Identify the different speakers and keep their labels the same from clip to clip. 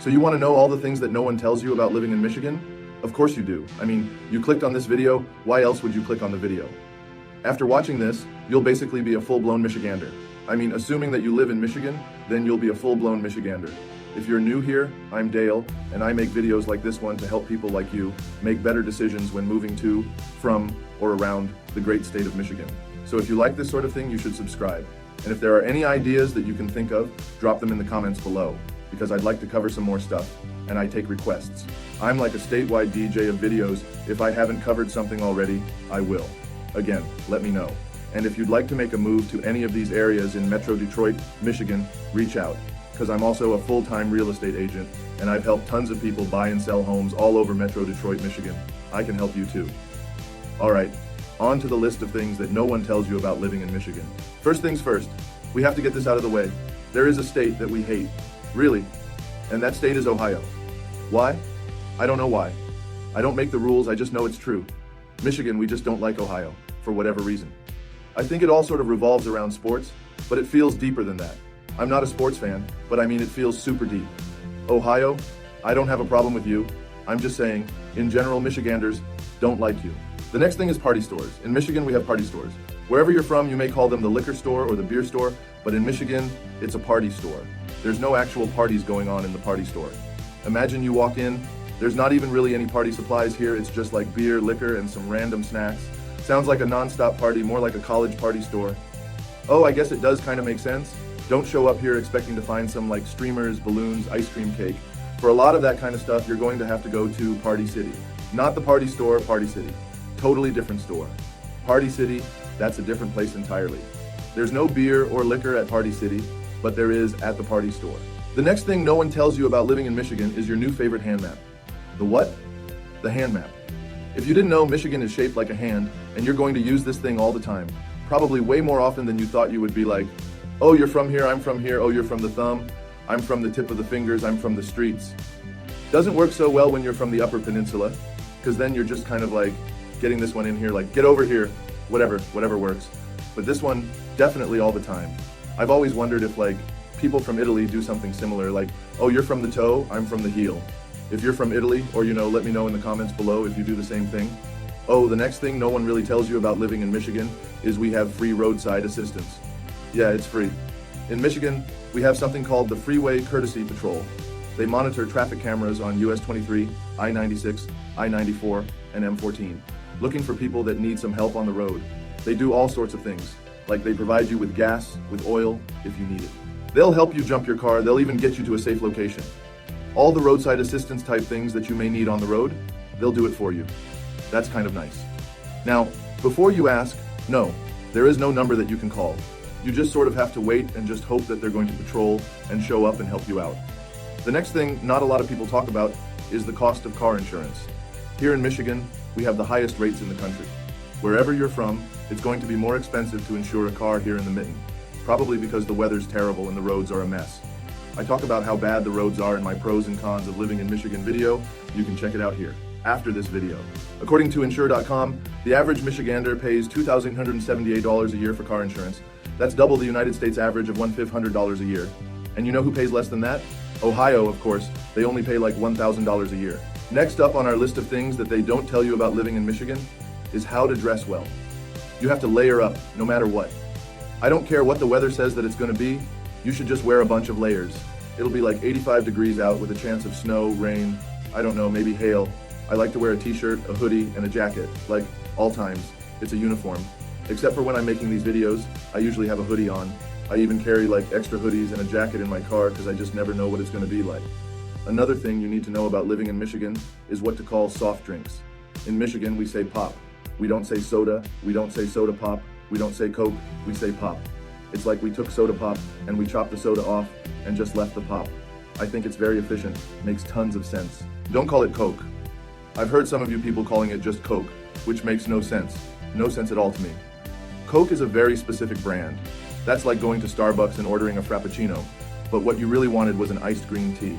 Speaker 1: So you want to know all the things that no one tells you about living in Michigan? Of course you do. I mean, you clicked on this video, why else would you click on the video? After watching this, you'll basically be a full-blown Michigander. I mean, assuming that you live in Michigan, then you'll be a full-blown Michigander. If you're new here, I'm Dale, and I make videos like this one to help people like you make better decisions when moving to, from, or around the great state of Michigan. So if you like this sort of thing, you should subscribe. And if there are any ideas that you can think of, drop them in the comments below, because I'd like to cover some more stuff, and I take requests. I'm like a statewide DJ of videos. If I haven't covered something already, I will. Again, let me know. And if you'd like to make a move to any of these areas in Metro Detroit, Michigan, reach out, because I'm also a full-time real estate agent, and I've helped tons of people buy and sell homes all over Metro Detroit, Michigan. I can help you too. All right, on to the list of things that no one tells you about living in Michigan. First things first, we have to get this out of the way. There is a state that we hate, really, and that state is Ohio. Why? I don't know why. I don't make the rules, I just know it's true. Michigan, we just don't like Ohio, for whatever reason. I think it all sort of revolves around sports, but it feels deeper than that. I'm not a sports fan, but I mean it feels super deep. Ohio, I don't have a problem with you. I'm just saying, in general, Michiganders don't like you. The next thing is party stores. In Michigan, we have party stores. Wherever you're from, you may call them the liquor store or the beer store, but in Michigan, it's a party store. There's no actual parties going on in the party store. Imagine you walk in, there's not even really any party supplies here, it's just like beer, liquor, and some random snacks. Sounds like a non-stop party, more like a college party store. Oh, I guess it does kind of make sense. Don't show up here expecting to find some like streamers, balloons, ice cream cake. For a lot of that kind of stuff, you're going to have to go to Party City. Not the party store, Party City. Totally different store. Party City, that's a different place entirely. There's no beer or liquor at Party City, but there is at the party store. The next thing no one tells you about living in Michigan is your new favorite hand map. The what? The hand map. If you didn't know, Michigan is shaped like a hand, and you're going to use this thing all the time. Probably way more often than you thought you would be like, oh, you're from here, I'm from here, oh, you're from the thumb, I'm from the tip of the fingers, I'm from the streets. Doesn't work so well when you're from the Upper Peninsula, because then you're just kind of like getting this one in here, like get over here, whatever works. But this one, definitely all the time. I've always wondered if like people from Italy do something similar, like, oh, you're from the toe, I'm from the heel. If you're from Italy, or let me know in the comments below if you do the same thing. Oh, the next thing no one really tells you about living in Michigan is we have free roadside assistance. Yeah, it's free. In Michigan, we have something called the Freeway Courtesy Patrol. They monitor traffic cameras on US 23, I-96, I-94, and M14, looking for people that need some help on the road. They do all sorts of things, like they provide you with gas, with oil, if you need it. They'll help you jump your car, they'll even get you to a safe location. All the roadside assistance type things that you may need on the road, they'll do it for you. That's kind of nice. Now, before you ask, no, there is no number that you can call. You just sort of have to wait and just hope that they're going to patrol and show up and help you out. The next thing not a lot of people talk about is the cost of car insurance. Here in Michigan, we have the highest rates in the country. Wherever you're from, it's going to be more expensive to insure a car here in the mitten, probably because the weather's terrible and the roads are a mess. I talk about how bad the roads are in my pros and cons of living in Michigan video. You can check it out here, after this video. According to insure.com, the average Michigander pays $2,878 a year for car insurance. That's double the United States average of $1,500 a year. And you know who pays less than that? Ohio, of course. They only pay like $1,000 a year. Next up on our list of things that they don't tell you about living in Michigan is how to dress well. You have to layer up, no matter what. I don't care what the weather says that it's going to be, you should just wear a bunch of layers. It'll be like 85 degrees out with a chance of snow, rain, I don't know, maybe hail. I like to wear a t-shirt, a hoodie, and a jacket, like all times. It's a uniform. Except for when I'm making these videos, I usually have a hoodie on. I even carry like extra hoodies and a jacket in my car because I just never know what it's going to be like. Another thing you need to know about living in Michigan is what to call soft drinks. In Michigan, we say pop. We don't say soda, we don't say soda pop, we don't say Coke, we say pop. It's like we took soda pop and we chopped the soda off and just left the pop. I think it's very efficient, makes tons of sense. Don't call it Coke. I've heard some of you people calling it just Coke, which makes no sense. No sense at all to me. Coke is a very specific brand. That's like going to Starbucks and ordering a Frappuccino, but what you really wanted was an iced green tea.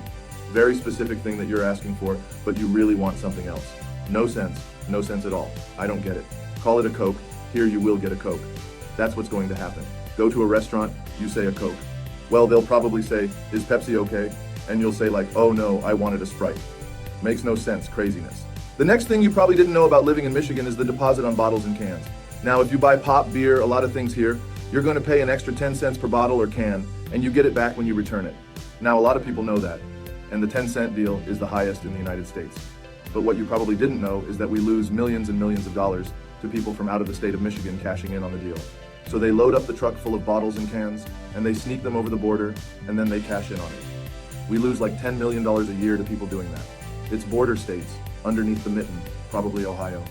Speaker 1: Very specific thing that you're asking for, but you really want something else. No sense at all. I don't get it. Call it a Coke, here you will get a Coke. That's what's going to happen. Go to a restaurant, you say a Coke. Well, they'll probably say, is Pepsi okay? and you'll say like, oh no, I wanted a Sprite. Makes no sense, craziness. The next thing you probably didn't know about living in Michigan is the deposit on bottles and cans. Now, if you buy pop, beer, a lot of things here, you're going to pay an extra 10 cents per bottle or can, and you get it back when you return it. Now, a lot of people know that, and the 10-cent deal is the highest in the United States. But what you probably didn't know is that we lose millions and millions of dollars to people from out of the state of Michigan cashing in on the deal. So they load up the truck full of bottles and cans, and they sneak them over the border, and then they cash in on it. We lose like $10 million a year to people doing that. It's border states, underneath the mitten, probably Ohio.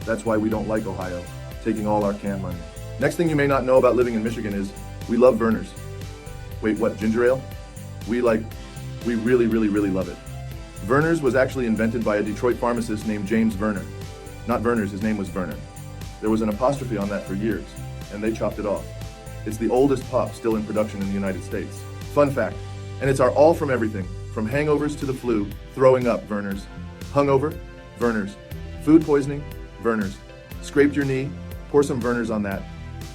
Speaker 1: That's why we don't like Ohio, taking all our can money. Next thing you may not know about living in Michigan is we love Vernors. Wait, what, ginger ale? We really, really, really love it. Vernors was actually invented by a Detroit pharmacist named James Verner. Not Vernors, his name was Verner. There was an apostrophe on that for years, and they chopped it off. It's the oldest pop still in production in the United States. Fun fact, and it's our all from everything, from hangovers to the flu, throwing up, Vernors. Hungover, Vernors. Food poisoning, Vernors. Scraped your knee, pour some Vernors on that.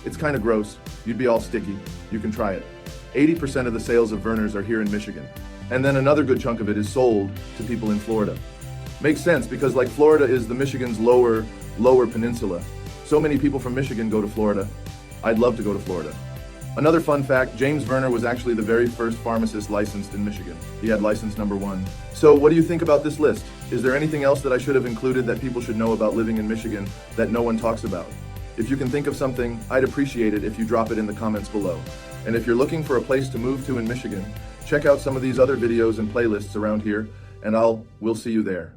Speaker 1: It's kind of gross, you'd be all sticky, you can try it. 80% of the sales of Vernors are here in Michigan. And then another good chunk of it is sold to people in Florida. Makes sense because like Florida is the Michigan's lower peninsula. So many people from Michigan go to Florida. I'd love to go to Florida. Another fun fact, James Verner was actually the very first pharmacist licensed in Michigan. He had license number 1. So what do you think about this list? Is there anything else that I should have included that people should know about living in Michigan that no one talks about? If you can think of something, I'd appreciate it if you drop it in the comments below. And if you're looking for a place to move to in Michigan, check out some of these other videos and playlists around here, and we'll see you there.